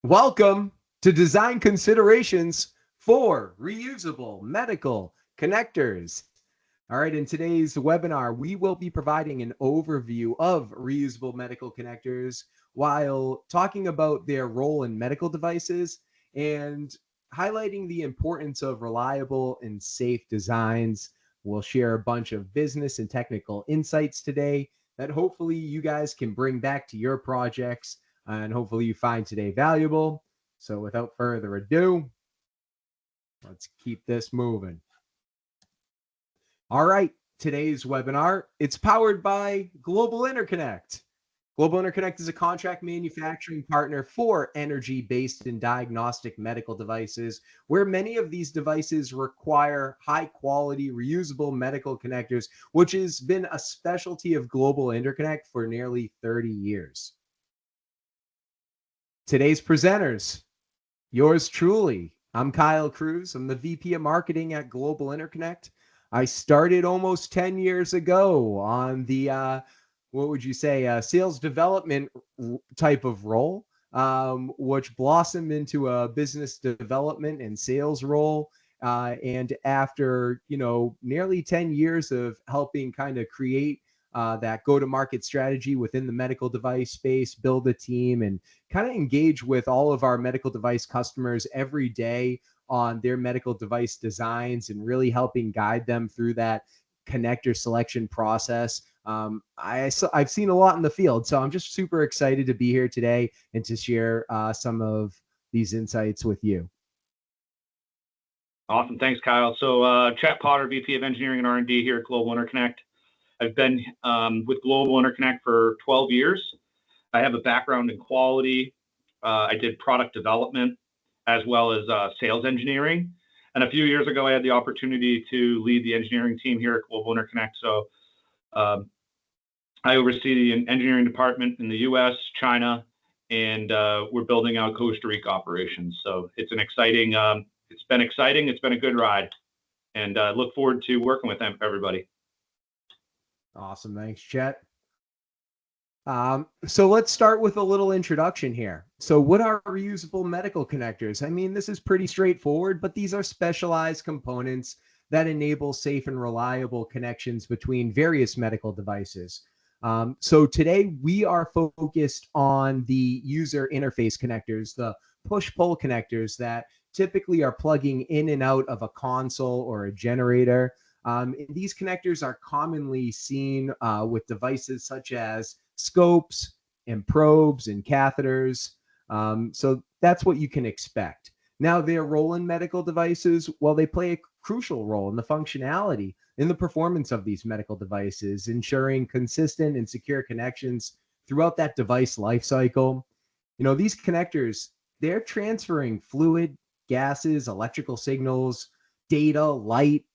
Welcome to Design Considerations for Reusable Medical Connectors. All right, in today's webinar, we will be providing an overview of reusable medical connectors while talking about their role in medical devices and highlighting the importance of reliable and safe designs. We'll share a bunch of business and technical insights today that hopefully you guys can bring back to your projects and hopefully you find today valuable. So without further ado, let's keep this moving. All right, today's webinar, it's powered by Global Interconnect. Global Interconnect is a contract manufacturing partner for energy-based and diagnostic medical devices, where many of these devices require high-quality, reusable medical connectors, which has been a specialty of Global Interconnect for nearly 30 years. Today's presenters, yours truly. I'm Kyle Cruz. I'm the VP of Marketing at Global Interconnect. I started almost 10 years ago on the, what would you say, sales development type of role, which blossomed into a business development and sales role. And after, nearly 10 years of helping kind of create that go-to-market strategy within the medical device space, build a team, and kind of engage with all of our medical device customers every day on their medical device designs and really helping guide them through that connector selection process. I've seen a lot in the field, so I'm just super excited to be here today and to share some of these insights with you. Awesome. Thanks, Kyle. So Chet Potter, VP of Engineering and R&D here at Global Interconnect. I've been with Global Interconnect for 12 years. I have a background in quality. I did product development as well as sales engineering. And a few years ago, I had the opportunity to lead the engineering team here at Global Interconnect. So I oversee the engineering department in the US, China, and we're building out Costa Rica operations. So it's an exciting, it's been exciting. It's been a good ride. And I look forward to working with everybody. Awesome. Thanks, Chet. So let's start with a little introduction here. So what are reusable medical connectors? I mean, this is pretty straightforward, but these are specialized components that enable safe and reliable connections between various medical devices. So today we are focused on the user interface connectors, the push-pull connectors that typically are plugging in and out of a console or a generator. These connectors are commonly seen with devices such as scopes and probes and catheters. So that's what you can expect. Now, their role in medical devices, well, they play a crucial role in the functionality, in the performance of these medical devices, ensuring consistent and secure connections throughout that device lifecycle. These connectors, they're transferring fluid, gases, electrical signals, data, light,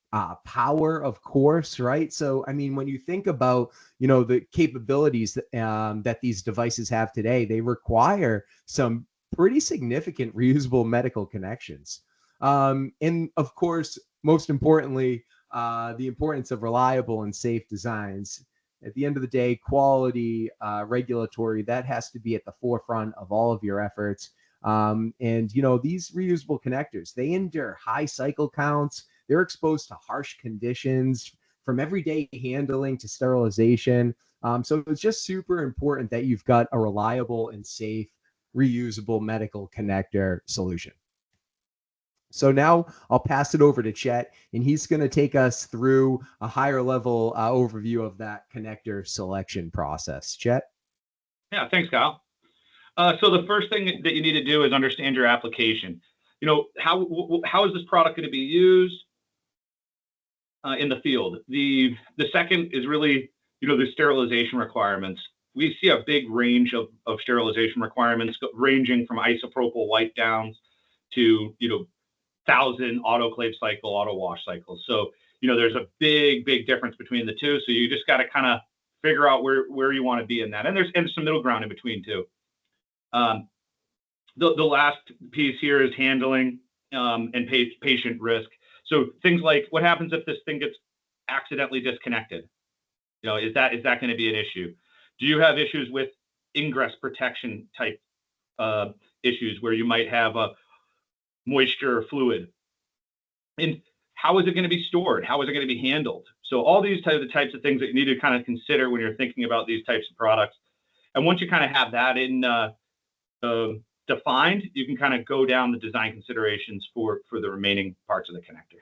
power, of course, right? So, I mean, when you think about, the capabilities that these devices have today, they require some pretty significant reusable medical connections. And of course, most importantly, the importance of reliable and safe designs. At the end of the day, quality, regulatory, that has to be at the forefront of all of your efforts. And, these reusable connectors, they endure high cycle counts. They're exposed to harsh conditions from everyday handling to sterilization. So it's just super important that you've got a reliable and safe reusable medical connector solution. So now I'll pass it over to Chet, and he's going to take us through a higher level overview of that connector selection process. Chet? Yeah, thanks, Kyle. So the first thing that you need to do is understand your application. How is this product going to be used in the field? The second is really, the sterilization requirements. We see a big range of sterilization requirements ranging from isopropyl wipe downs to, 1,000 autoclave cycle, auto wash cycles. So, there's a big difference between the two. So you just got to kind of figure out where you want to be in that. And there's some middle ground in between too. The last piece here is handling and patient risk. So things like, what happens if this thing gets accidentally disconnected? Is that going to be an issue? Do you have issues with ingress protection type issues where you might have a moisture or fluid. And how is it going to be stored? How is it going to be handled? So all these types of things that you need to kind of consider when you're thinking about these types of products. And once you kind of have that in defined, you can kind of go down the design considerations for the remaining parts of the connector.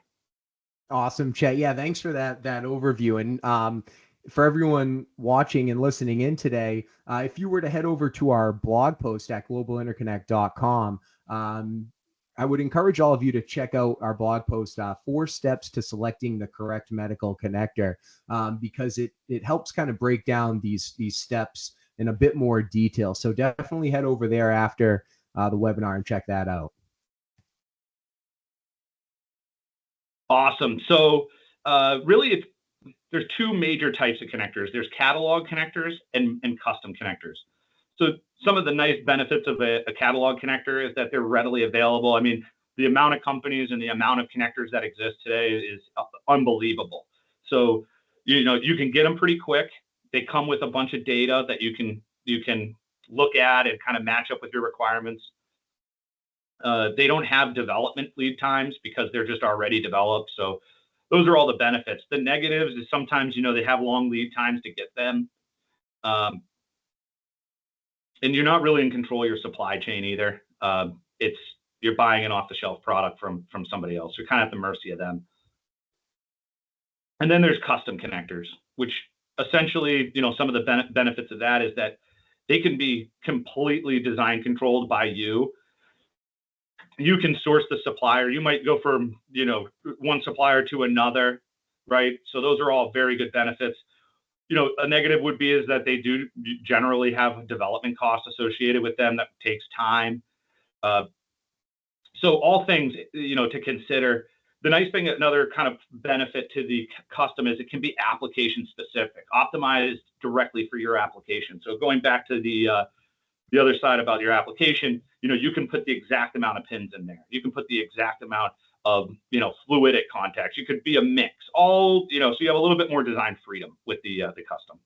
Awesome, Chet. Yeah, thanks for that overview. And for everyone watching and listening in today, if you were to head over to our blog post at globalinterconnect.com, I would encourage all of you to check out our blog post, 4 steps to selecting the correct medical connector, because it helps kind of break down these steps in a bit more detail. So definitely head over there after the webinar and check that out. Awesome. So really, there's 2 major types of connectors. There's catalog connectors and custom connectors. So some of the nice benefits of a catalog connector is that they're readily available. I mean, the amount of companies and the amount of connectors that exist today is unbelievable. So, you can get them pretty quick. They come with a bunch of data that you can look at and kind of match up with your requirements. They don't have development lead times because they're just already developed. So those are all the benefits. The negatives is sometimes, they have long lead times to get them. And you're not really in control of your supply chain either. You're buying an off-the-shelf product from somebody else. You're kind of at the mercy of them. And then there's custom connectors, which essentially, some of the benefits of that is that they can be completely design controlled by you. You can source the supplier. You might go from, one supplier to another, right? So those are all very good benefits. A negative would be is that they do generally have development costs associated with them that takes time. So all things, to consider. The nice thing, another kind of benefit to the custom is it can be application specific, optimized directly for your application. So going back to the other side about your application, you can put the exact amount of pins in there. You can put the exact amount of, fluidic contacts. You could be a mix, all, so you have a little bit more design freedom with the custom.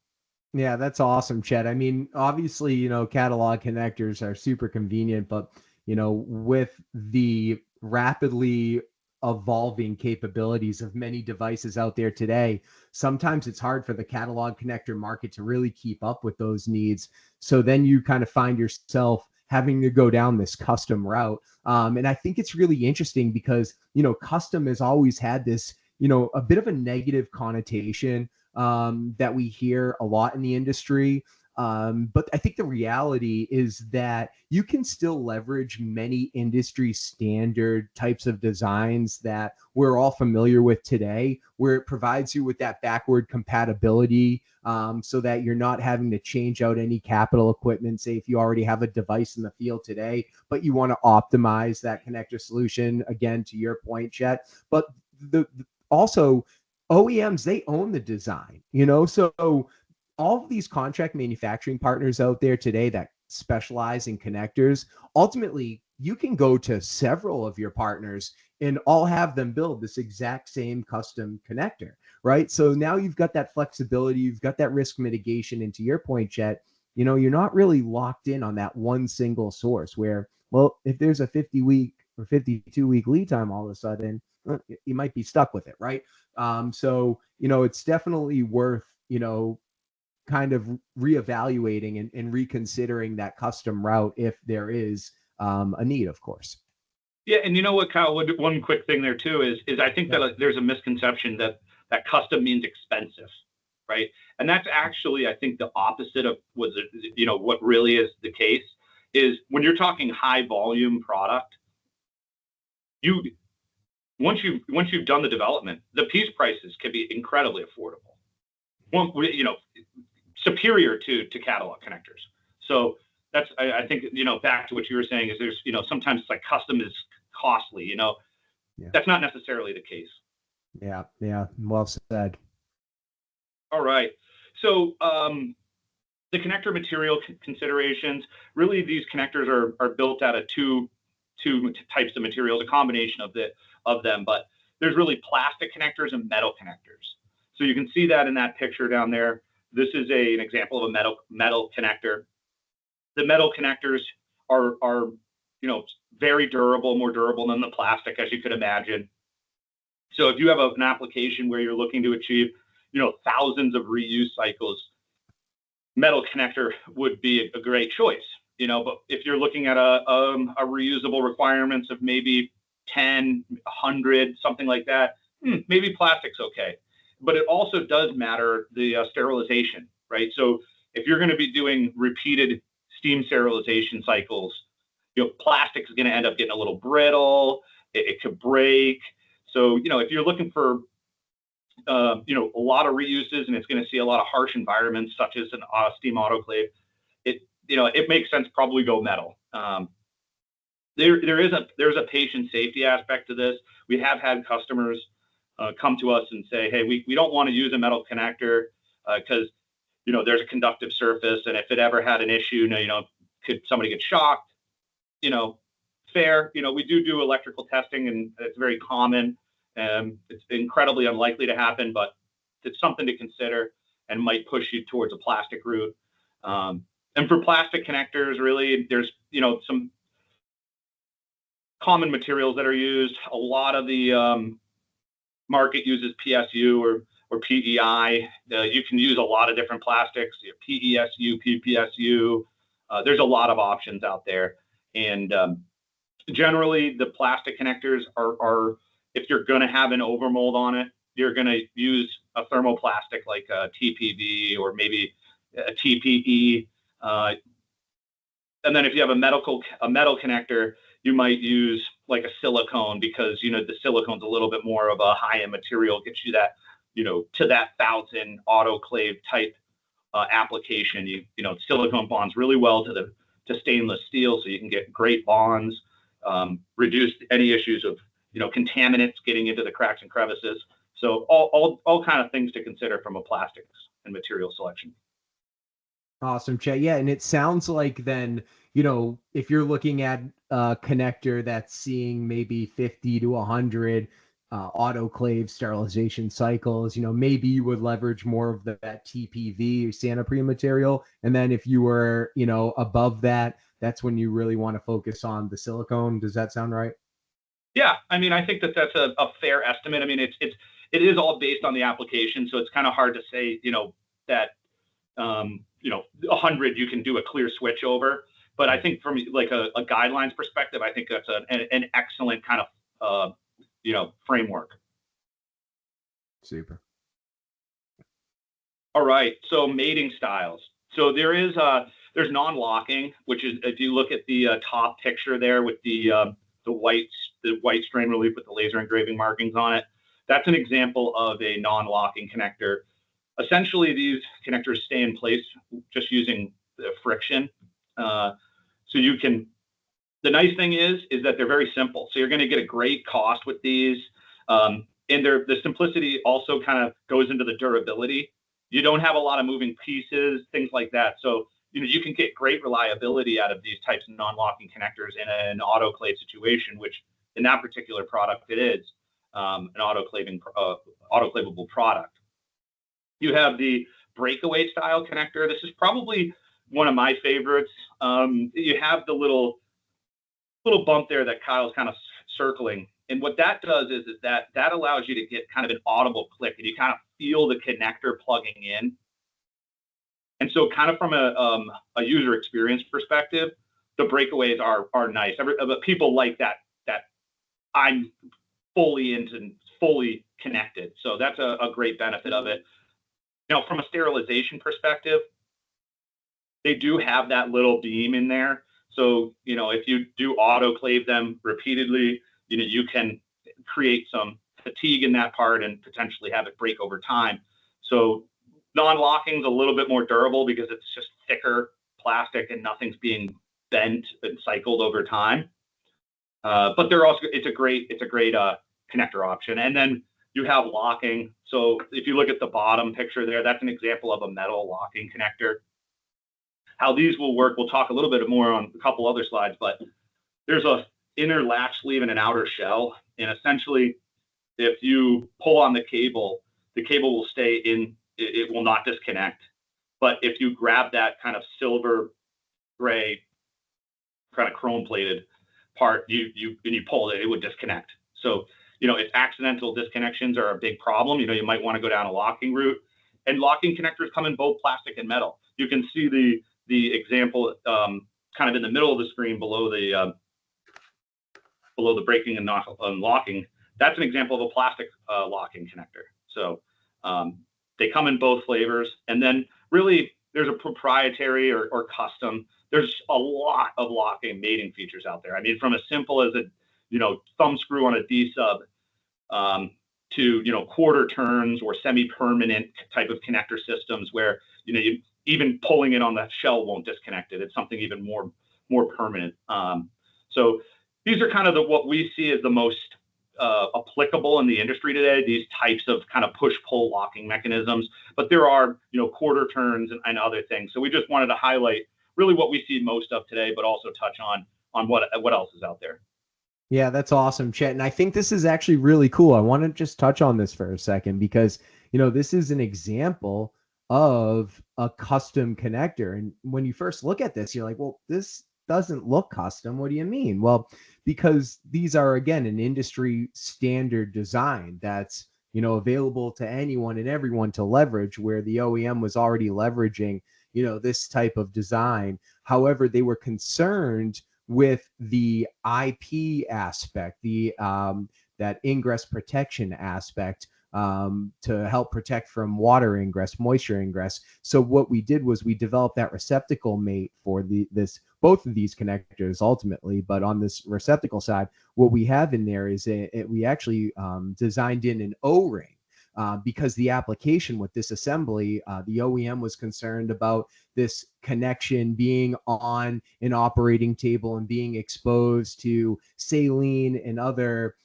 Yeah, that's awesome, Chet. I mean, obviously, catalog connectors are super convenient, but, with the rapidly evolving capabilities of many devices out there today, sometimes it's hard for the catalog connector market to really keep up with those needs. So then you kind of find yourself having to go down this custom route. And I think it's really interesting because, custom has always had this, a bit of a negative connotation that we hear a lot in the industry. But I think the reality is that you can still leverage many industry standard types of designs that we're all familiar with today, where it provides you with that backward compatibility, so that you're not having to change out any capital equipment. Say if you already have a device in the field today, but you want to optimize that connector solution, again, to your point, Chet. But also OEMs, they own the design, so all of these contract manufacturing partners out there today that specialize in connectors, ultimately you can go to several of your partners and all have them build this exact same custom connector, right? So now you've got that flexibility, you've got that risk mitigation. And to your point, Chet, you're not really locked in on that one single source where, well, if there's a 50-week or 52-week lead time, all of a sudden you might be stuck with it, right? So, it's definitely worth, kind of reevaluating and reconsidering that custom route if there is a need, of course. Yeah, and you know what, Kyle? One quick thing there too is I think that there's a misconception that custom means expensive, right? And that's actually, I think, the opposite of what really is the case. Is when you're talking high volume product, once you've done the development, the piece prices can be incredibly affordable. Superior to catalog connectors. So that's, I think, back to what you were saying is there's, sometimes it's like custom is costly, Yeah. That's not necessarily the case. Yeah. Well said. All right. So the connector material considerations, really these connectors are built out of two types of materials, a combination of them, but there's really plastic connectors and metal connectors. So you can see that in that picture down there. This is an example of a metal connector. The metal connectors are very durable, more durable than the plastic, as you could imagine. So if you have an application where you're looking to achieve, thousands of reuse cycles, metal connector would be a great choice. But if you're looking at a reusable requirements of maybe 10, 100, something like that, maybe plastic's okay. But it also does matter the sterilization, right? So if you're going to be doing repeated steam sterilization cycles, plastic is going to end up getting a little brittle. It could break. So, if you're looking for, a lot of reuses and it's going to see a lot of harsh environments, such as an steam autoclave, it makes sense probably go metal. There's a patient safety aspect to this. We have had customers come to us and say, hey, we don't want to use a metal connector because, there's a conductive surface. And if it ever had an issue, could somebody get shocked? Fair. We do electrical testing, and it's very common. It's incredibly unlikely to happen, but it's something to consider and might push you towards a plastic route. And for plastic connectors, really, there's, some common materials that are used. A lot of the market uses PSU or PEI. You can use a lot of different plastics, PESU, PPSU. There's a lot of options out there. And generally, the plastic connectors are, if you're going to have an overmold on it, you're going to use a thermoplastic like a TPV or maybe a TPE. And then if you have a metal connector, you might use like a silicone because, the silicone's a little bit more of a high-end material, gets you that, to that 1,000 autoclave type application. Silicone bonds really well to stainless steel, so you can get great bonds, reduce any issues of, contaminants getting into the cracks and crevices. So all kind of things to consider from a plastics and material selection. Awesome, Chet. Yeah, and it sounds like then, if you're looking at a connector that's seeing maybe 50 to 100 autoclave sterilization cycles, maybe you would leverage more of that TPV or Sanapre material. And then if you were, above that, that's when you really want to focus on the silicone. Does that sound right? Yeah, I mean, I think that's a fair estimate. I mean, it is all based on the application, so it's kind of hard to say, that 100 you can do a clear switch over. But I think from like a guidelines perspective, I think that's an excellent kind of framework. Super. All right, so mating styles. So there's non-locking, which is, if you look at the top picture there with the white strain relief with the laser engraving markings on it, that's an example of a non-locking connector. Essentially, these connectors stay in place just using the friction. So you can. The nice thing is that they're very simple. So you're going to get a great cost with these, and the simplicity also kind of goes into the durability. You don't have a lot of moving pieces, things like that. So you can get great reliability out of these types of non-locking connectors in an autoclave situation, which in that particular product it is an autoclavable product. You have the breakaway style connector. This is probably one of my favorites. You have the little bump there that Kyle's kind of circling. And what that does is that allows you to get kind of an audible click, and you kind of feel the connector plugging in. And so kind of from a user experience perspective, the breakaways are nice. But people like that I'm fully connected. So that's a great benefit of it. Now, from a sterilization perspective, they do have that little beam in there. So, if you do autoclave them repeatedly, you can create some fatigue in that part and potentially have it break over time. So non-locking is a little bit more durable because it's just thicker plastic and nothing's being bent and cycled over time. But it's a great connector option. And then you have locking. So if you look at the bottom picture there, that's an example of a metal locking connector. How these will work, we'll talk a little bit more on a couple other slides, but there's a inner latch sleeve and an outer shell. And essentially, if you pull on the cable will stay in, it will not disconnect. But if you grab that kind of silver gray, kind of chrome plated, part, you pull it, it would disconnect. So, if accidental disconnections are a big problem, you might want to go down a locking route. And locking connectors come in both plastic and metal. You can see the example kind of in the middle of the screen below the breaking and unlocking. That's an example of a plastic locking connector. So they come in both flavors. And then really there's a proprietary or custom. There's a lot of locking mating features out there. I mean, from as simple as a thumb screw on a D sub to quarter turns or semi-permanent type of connector systems where you even pulling it on the shell won't disconnect it. It's something even more permanent. So these are kind of what we see as the most applicable in the industry today, these types of kind of push-pull locking mechanisms. But there are quarter turns and other things. So we just wanted to highlight really what we see most of today, but also touch on what else is out there. Yeah, that's awesome, Chet. And I think this is actually really cool. I want to just touch on this for a second because, this is an example of a custom connector. And when you first look at this, you're like, well, this doesn't look custom. What do you mean? Well, because these are, again, an industry standard design that's, available to anyone and everyone to leverage, where the OEM was already leveraging, this type of design. However, they were concerned with the IP aspect, that ingress protection aspect, to help protect from water ingress, moisture ingress. So what we did was we developed that receptacle mate for both of these connectors ultimately. But on this receptacle side, what we have in there is we actually designed in an O-ring. Because the application with this assembly, the OEM was concerned about this connection being on an operating table and being exposed to saline and other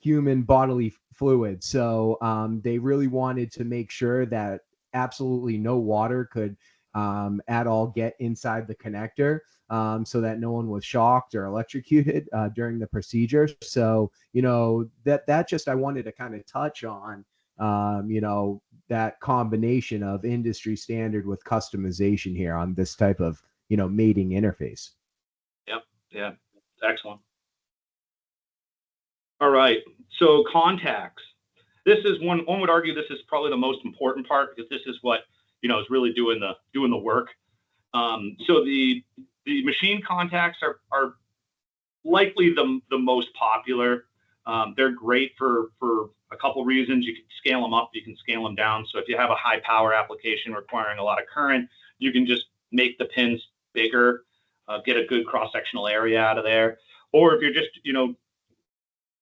human bodily fluids. So they really wanted to make sure that absolutely no water could at all get inside the connector, so that no one was shocked or electrocuted during the procedure. So, that just I wanted to kind of touch on. That combination of industry standard with customization here on this type of, mating interface. Yep. Yeah. Excellent. All right. So contacts. This is one would argue this is probably the most important part because this is what, is really doing the work. So the machine contacts are likely the most popular. They're great for a couple reasons. You can scale them up, you can scale them down. So if you have a high power application requiring a lot of current, you can just make the pins bigger, get a good cross-sectional area out of there. Or if you're just,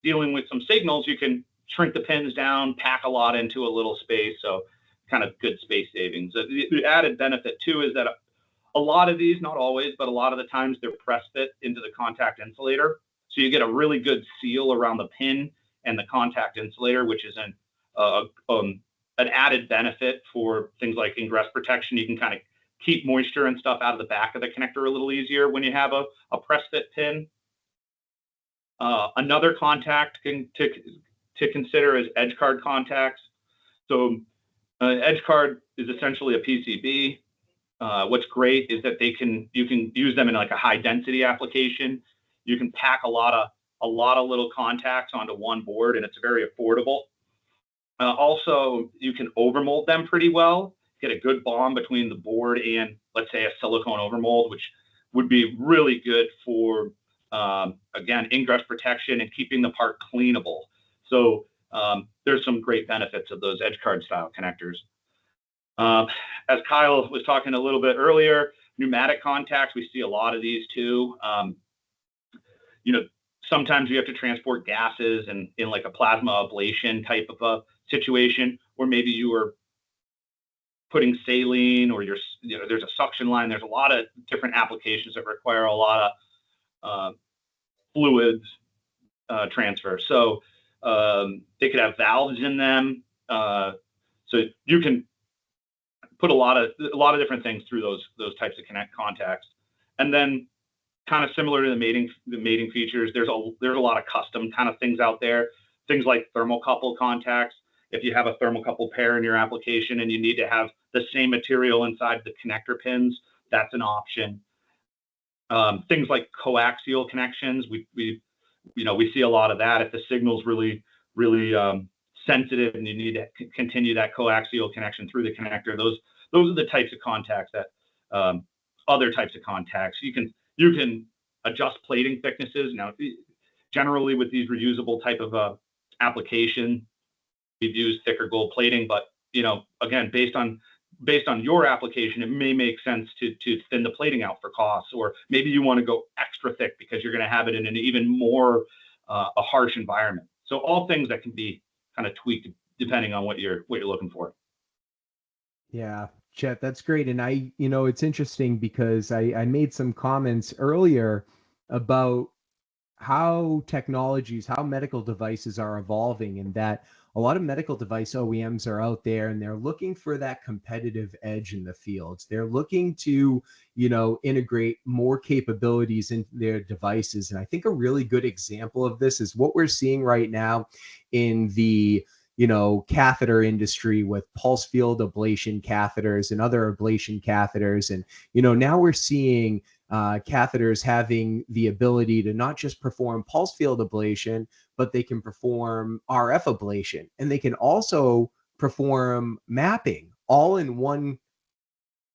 dealing with some signals, you can shrink the pins down, pack a lot into a little space. So kind of good space savings. The added benefit too is that a lot of these, not always, but a lot of the times they're press fit into the contact insulator. So you get a really good seal around the pin and the contact insulator, which is an added benefit for things like ingress protection. You can kind of keep moisture and stuff out of the back of the connector a little easier when you have a press fit pin. Another contact to consider is edge card contacts. So edge card is essentially a PCB. What's great is that you can use them in like a high density application. You can pack a lot of little contacts onto one board, and it's very affordable. Also, you can overmold them pretty well. Get a good bond between the board and, let's say, a silicone overmold, which would be really good for again, ingress protection and keeping the part cleanable. So there's some great benefits of those edge card style connectors. As Kyle was talking a little bit earlier, pneumatic contacts, we see a lot of these too. Sometimes you have to transport gases and in like a plasma ablation type of a situation, or maybe you are putting saline or there's a suction line. There's a lot of different applications that require a lot of fluids transfer. So they could have valves in them. So you can put a lot of different things through those types of contacts. And then kind of similar to the mating features, there's a lot of custom kind of things out there. Things like thermocouple contacts. If you have a thermocouple pair in your application and you need to have the same material inside the connector pins, that's an option. Things like coaxial connections. We We see a lot of that if the signal's really sensitive and you need to continue that coaxial connection through the connector. Those are the types of contacts that other types of contacts. You can adjust plating thicknesses. Now, generally with these reusable type of application, we've used thicker gold plating, but again, based on your application, it may make sense to thin the plating out for costs, or maybe you want to go extra thick because you're going to have it in an even more a harsh environment. So all things that can be kind of tweaked depending on what you're looking for. Yeah, Chet, that's great. And it's interesting because I made some comments earlier about how medical devices are evolving, and that a lot of medical device OEMs are out there and they're looking for that competitive edge in the fields. They're looking to, integrate more capabilities into their devices. And I think a really good example of this is what we're seeing right now in the catheter industry with pulse field ablation catheters and other ablation catheters. And, now we're seeing catheters having the ability to not just perform pulse field ablation, but they can perform RF ablation, and they can also perform mapping all in one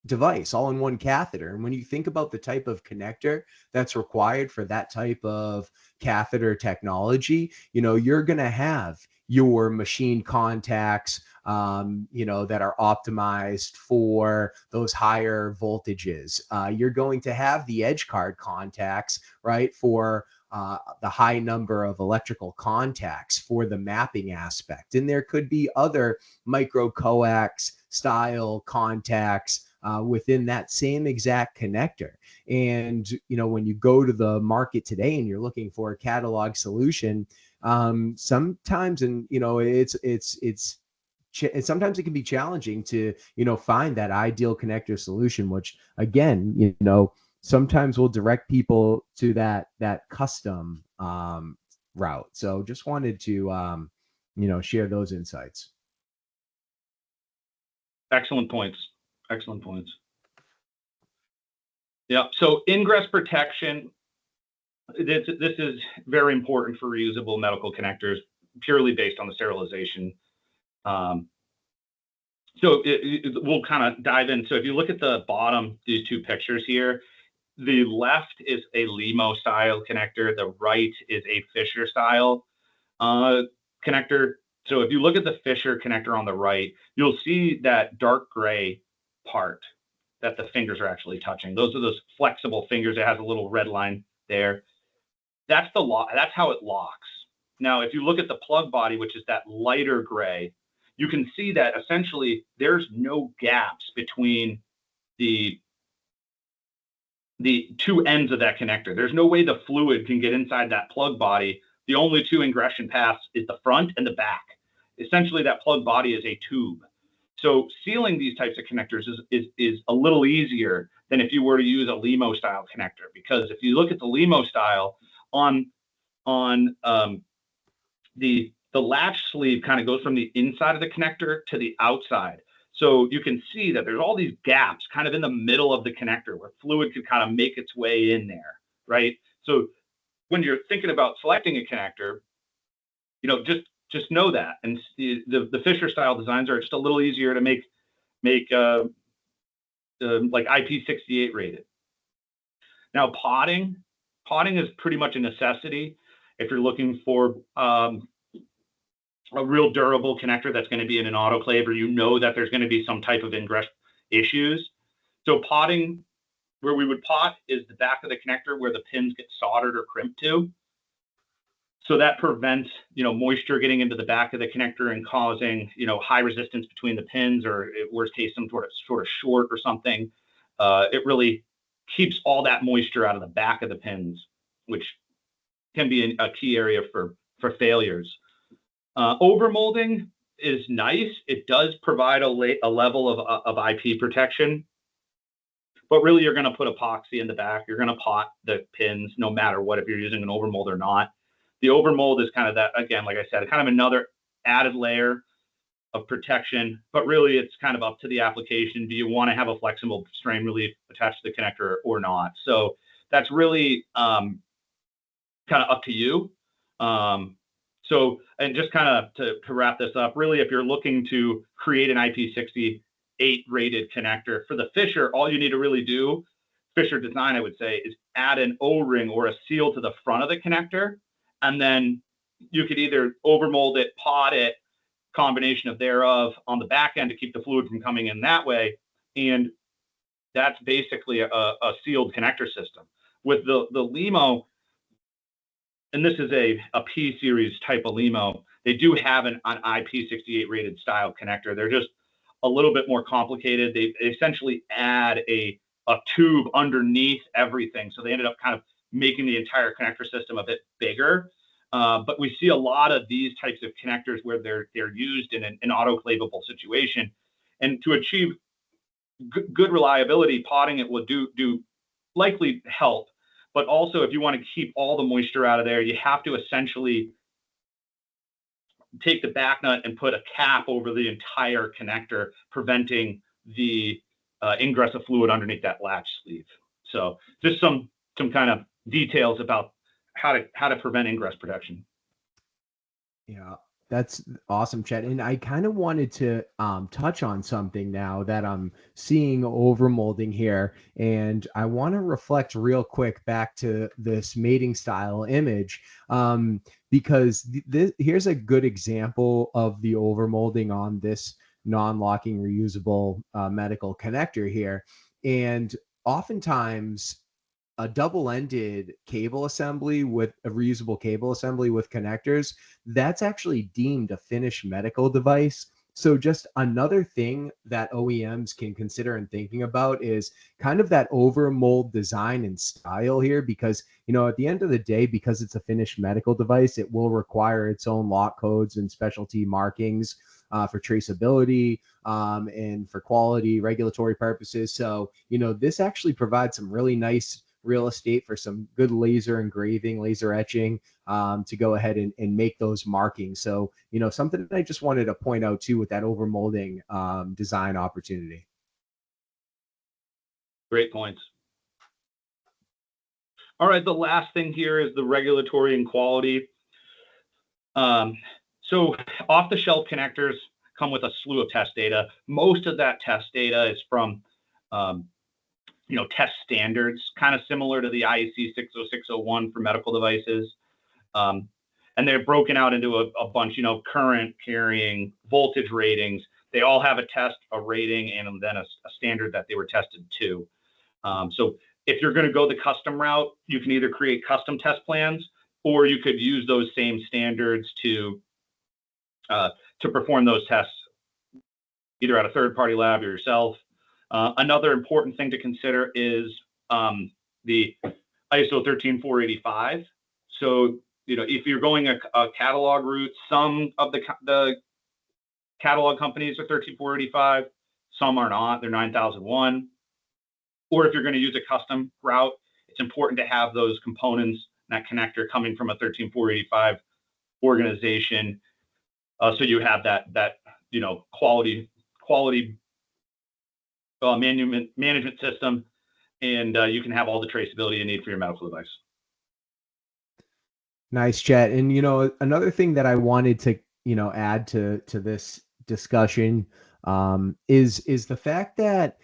device, all in one catheter. And when you think about the type of connector that's required for that type of catheter technology, you're going to have your machine contacts, that are optimized for those higher voltages. You're going to have the edge card contacts, right, for the high number of electrical contacts for the mapping aspect. And there could be other micro coax style contacts within that same exact connector. And, when you go to the market today and you're looking for a catalog solution, sometimes, and, sometimes it can be challenging to, find that ideal connector solution, which again, sometimes we'll direct people to that custom route. So just wanted to, share those insights. Excellent points. Yeah. So ingress protection, this is very important for reusable medical connectors, purely based on the sterilization. So we'll kind of dive in. So if you look at the bottom, these two pictures here, the left is a Limo style connector. The right is a Fisher style connector. So if you look at the Fisher connector on the right, you'll see that dark gray part that the fingers are actually touching. Those are those flexible fingers. It has a little red line there. That's that's how it locks. Now, if you look at the plug body, which is that lighter gray, you can see that essentially there's no gaps between the two ends of that connector. There's no way the fluid can get inside that plug body. The only two ingression paths is the front and the back. Essentially, that plug body is a tube. So sealing these types of connectors is a little easier than if you were to use a Limo style connector, because if you look at the Limo style on the latch sleeve kind of goes from the inside of the connector to the outside. So you can see that there's all these gaps kind of in the middle of the connector where fluid could kind of make its way in there, right? So when you're thinking about selecting a connector, just know that. And the Fisher style designs are just a little easier to make like IP68 rated. Now potting is pretty much a necessity if you're looking for a real durable connector that's going to be in an autoclave, or that there's going to be some type of ingress issues. So potting, where we would pot, is the back of the connector where the pins get soldered or crimped to. So that prevents, moisture getting into the back of the connector and causing, high resistance between the pins, or worst case, some sort of short or something. It really keeps all that moisture out of the back of the pins, which can be a key area for failures. Overmolding is nice. It does provide a level of IP protection, but really you're going to put epoxy in the back. You're going to pot the pins no matter what, if you're using an overmold or not. The overmold is kind of that, again, like I said, kind of another added layer of protection, but really it's kind of up to the application. Do you want to have a flexible strain relief attached to the connector or not? So that's really kind of up to you. And just kind of to wrap this up, really, if you're looking to create an IP68 rated connector for the Fisher, all you need to really do, Fisher design, I would say, is add an O-ring or a seal to the front of the connector. And then you could either overmold it, pot it, combination of thereof on the back end to keep the fluid from coming in that way. And that's basically a sealed connector system. With the LEMO, and this is a P series type of LEMO, they do have an IP68 rated style connector. They're just a little bit more complicated. They essentially add a tube underneath everything. So they ended up kind of making the entire connector system a bit bigger. But we see a lot of these types of connectors where they're used in an autoclavable situation. And to achieve good reliability, potting it will do likely help. But also, if you want to keep all the moisture out of there, you have to essentially take the back nut and put a cap over the entire connector, preventing the ingress of fluid underneath that latch sleeve. So just some kind of details about how to prevent ingress protection. Yeah, that's awesome, Chet. And I kind of wanted to touch on something now that I'm seeing overmolding here. And I want to reflect real quick back to this mating style image, because here's a good example of the overmolding on this non-locking reusable medical connector here. And oftentimes, a double-ended cable assembly with a reusable cable assembly with connectors, that's actually deemed a finished medical device. So just another thing that OEMs can consider and thinking about is kind of that over mold design and style here, because, you know, at the end of the day, because it's a finished medical device, it will require its own lock codes and specialty markings for traceability and for quality regulatory purposes. So, you know, this actually provides some really nice real estate for some good laser engraving, laser etching to go ahead and make those markings. So, you know, something that I just wanted to point out too with that overmolding design opportunity. Great points. All right, the last thing here is the regulatory and quality. So off-the-shelf connectors come with a slew of test data. Most of that test data is from test standards, kind of similar to the IEC 60601 for medical devices. And they're broken out into a bunch, current, carrying, voltage ratings. They all have a test, a rating, and then a standard that they were tested to. So if you're going to go the custom route, you can either create custom test plans, or you could use those same standards to perform those tests, either at a third-party lab or yourself. Another important thing to consider is the ISO 13485. So, if you're going a catalog route, some of the catalog companies are 13485, some are not, they're 9001. Or if you're going to use a custom route, it's important to have those components, that connector coming from a 13485 organization. So you have that quality management system, and you can have all the traceability you need for your medical device. Nice, Chet. And another thing that I wanted to add to this discussion is the fact that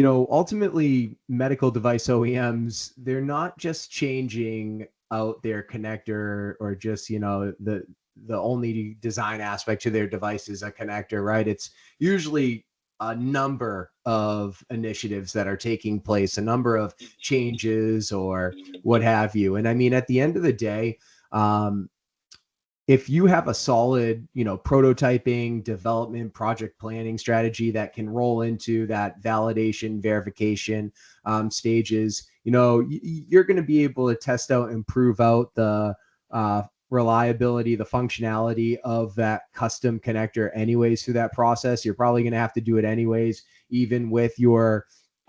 ultimately medical device OEMs, they're not just changing out their connector or just the only design aspect to their device is a connector, right? It's usually a number of initiatives that are taking place, a number of changes or what have you. And I mean, at the end of the day, if you have a solid, prototyping, development, project planning strategy that can roll into that validation, verification stages, you're going to be able to test out and prove out the reliability, the functionality of that custom connector anyways through that process. You're probably going to have to do it anyways, even with your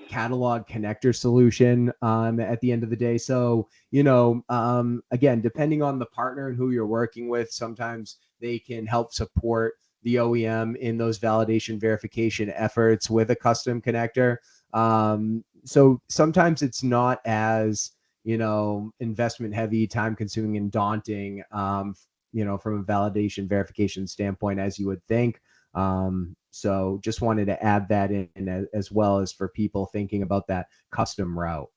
catalog connector solution at the end of the day. So, again, depending on the partner and who you're working with, sometimes they can help support the OEM in those validation verification efforts with a custom connector. So sometimes it's not as investment heavy, time consuming, and daunting, from a validation verification standpoint, as you would think. So just wanted to add that in as well as for people thinking about that custom route.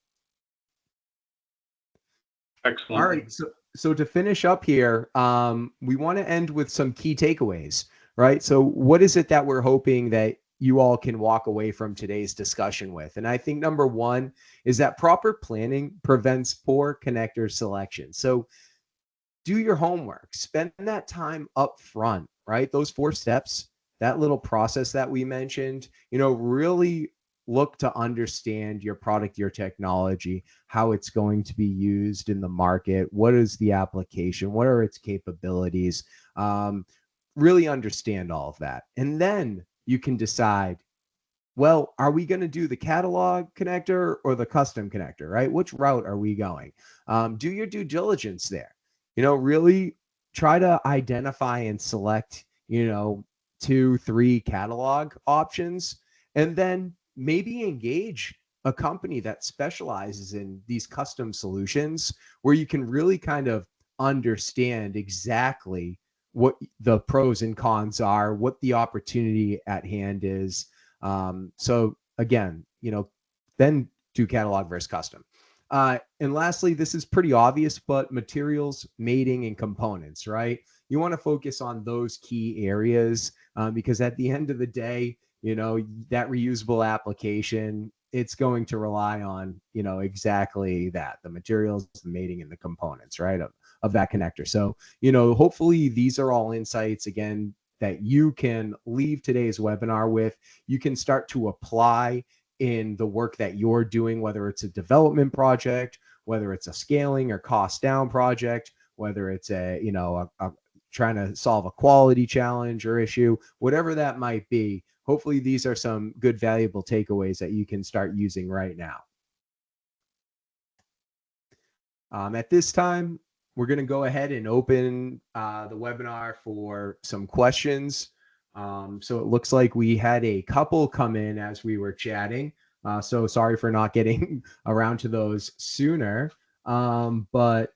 Excellent. All right. So to finish up here, we want to end with some key takeaways, right? So what is it that we're hoping that you all can walk away from today's discussion with? And I think number one is that proper planning prevents poor connector selection. So do your homework, spend that time up front, right? Those 4 steps, that little process that we mentioned, really look to understand your product, your technology, how it's going to be used in the market. What is the application? What are its capabilities? Really understand all of that. And then you can decide, well, are we going to do the catalog connector or the custom connector, right? Which route are we going? Do your due diligence there. Really try to identify and select, 2, 3 catalog options, and then maybe engage a company that specializes in these custom solutions where you can really kind of understand exactly what the pros and cons are, what the opportunity at hand is. So again, then do catalog versus custom. And lastly, this is pretty obvious, but materials, mating, and components, right? You want to focus on those key areas because at the end of the day, that reusable application, it's going to rely on, exactly that, the materials, the mating, and the components, right, of that connector. So, hopefully these are all insights, again, that you can leave today's webinar with. You can start to apply in the work that you're doing, whether it's a development project, whether it's a scaling or cost down project, whether it's a trying to solve a quality challenge or issue, whatever that might be. Hopefully these are some good, valuable takeaways that you can start using right now. At this time, we're going to go ahead and open the webinar for some questions. So it looks like we had a couple come in as we were chatting. So sorry for not getting around to those sooner. But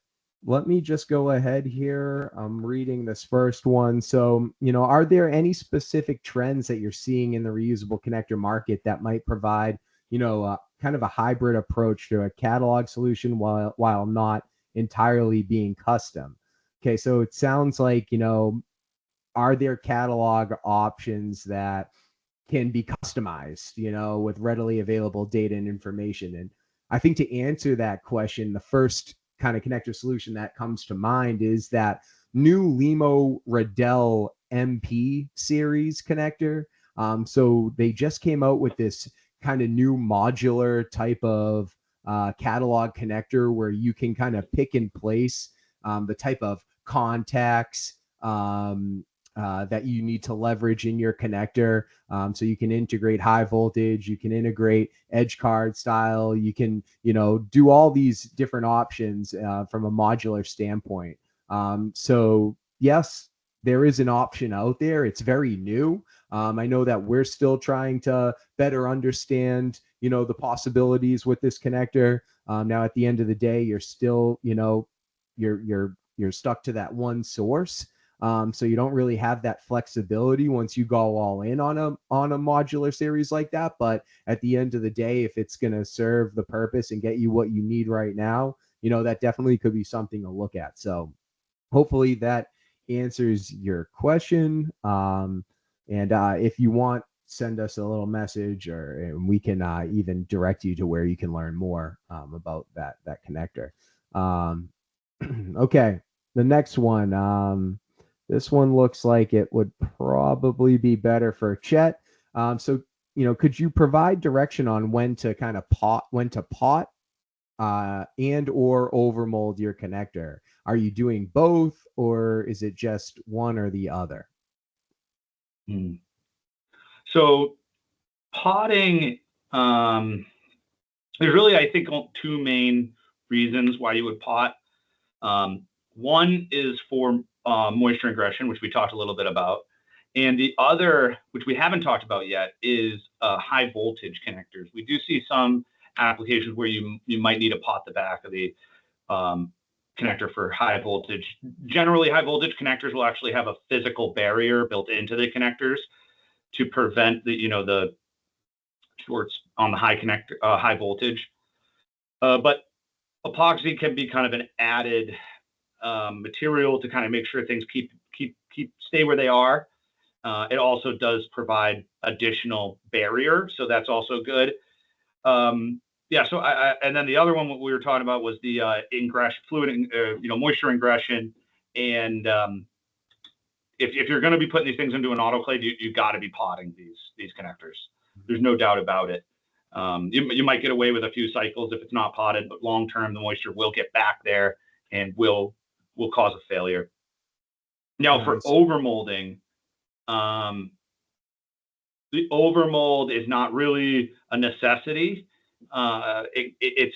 let me just go ahead here. I'm reading this first one. So, are there any specific trends that you're seeing in the reusable connector market that might provide, kind of a hybrid approach to a catalog solution while not entirely being custom? Okay, so it sounds like, are there catalog options that can be customized, with readily available data and information? And I think to answer that question, the first kind of connector solution that comes to mind is that new Limo Riddell MP series connector. So they just came out with this kind of new modular type of catalog connector where you can kind of pick and place the type of contacts that you need to leverage in your connector. So you can integrate high voltage, you can integrate edge card style, you can, do all these different options from a modular standpoint. So yes, there is an option out there. It's very new. I know that we're still trying to better understand, the possibilities with this connector. Now, at the end of the day, you're still, you're stuck to that one source. So you don't really have that flexibility once you go all in on a modular series like that. But at the end of the day, if it's going to serve the purpose and get you what you need right now, that definitely could be something to look at. So hopefully that answers your question. And if you want, send us a little message, and we can even direct you to where you can learn more about that connector. Okay, the next one. This one looks like it would probably be better for Chet. So, could you provide direction on when to pot and or overmold your connector? Are you doing both, or is it just one or the other? So potting, there's really, I think, 2 main reasons why you would pot. One is for moisture ingression, which we talked a little bit about. And the other, which we haven't talked about yet, is high voltage connectors. We do see some applications where you might need to pot the back of the connector for high voltage. Generally, high voltage connectors will actually have a physical barrier built into the connectors to prevent the shorts on the high voltage. But epoxy can be kind of an added material to kind of make sure things stay where they are. It also does provide additional barrier, so that's also good. So and then the other one we were talking about was the fluid, moisture ingression, and if you're going to be putting these things into an autoclave, you got to be potting these connectors. There's no doubt about it. You might get away with a few cycles if it's not potted, but long term the moisture will get back there and will cause a failure. Now for overmolding, the overmold is not really a necessity. It's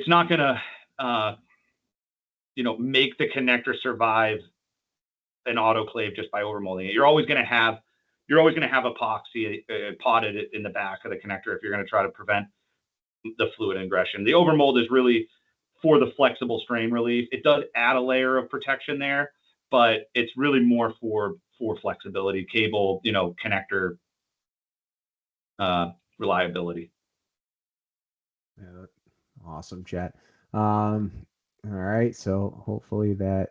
not going to make the connector survive an autoclave just by overmolding it. You're always going to have epoxy potted in the back of the connector if you're going to try to prevent the fluid ingression. The overmold is really for the flexible strain relief. It does add a layer of protection there, but it's really more for flexibility, cable, connector reliability. Yeah, awesome, Chet. All right, so hopefully that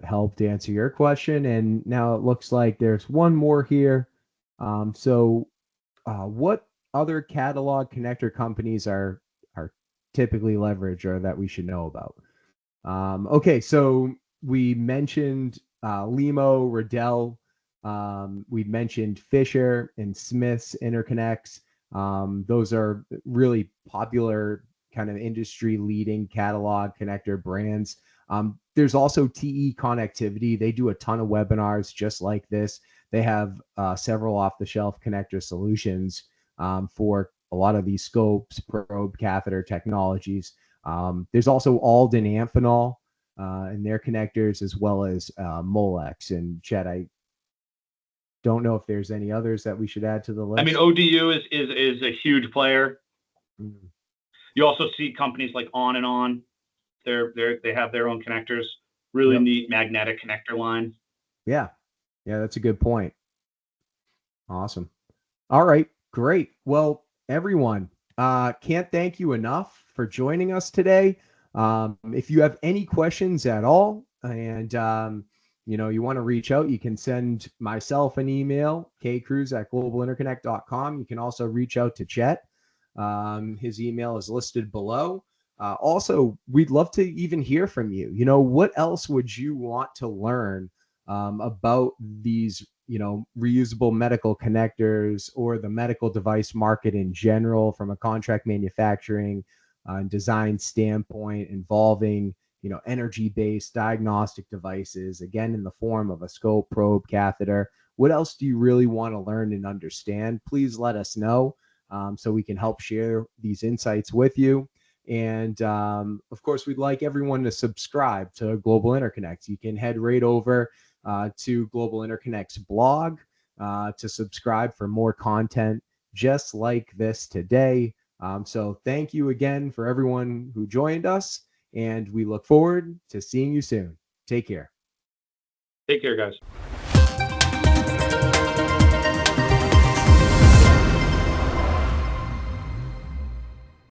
helped answer your question. And now it looks like there's one more here. What other catalog connector companies are typically leveraged or that we should know about? Okay, so we mentioned Limo, Riddell. We mentioned Fisher and Smith's interconnects. Those are really popular kind of industry leading catalog connector brands. There's also TE Connectivity. They do a ton of webinars just like this. They have several off-the-shelf connector solutions for a lot of these scopes, probe, catheter technologies. There's also Alden Amphenol and their connectors, as well as Molex. And Chet, I don't know if there's any others that we should add to the list. I mean, ODU is a huge player. Mm-hmm. You also see companies like On and On. They have their own connectors. Really neat magnetic connector line. Yeah, that's a good point. Awesome. All right, great. Well, everyone, can't thank you enough for joining us today. If you have any questions at all, and you want to reach out, you can send myself an email, kcruz@globalinterconnect.com. You can also reach out to Chet. His email is listed below. Also, we'd love to even hear from you. What else would you want to learn about these, reusable medical connectors or the medical device market in general from a contract manufacturing and design standpoint involving, energy-based diagnostic devices, again, in the form of a scope, probe, catheter? What else do you really want to learn and understand? Please let us know so we can help share these insights with you. And of course, we'd like everyone to subscribe to Global Interconnects. You can head right over to Global Interconnects blog to subscribe for more content just like this today. So thank you again for everyone who joined us, and we look forward to seeing you soon. Take care. Take care, guys.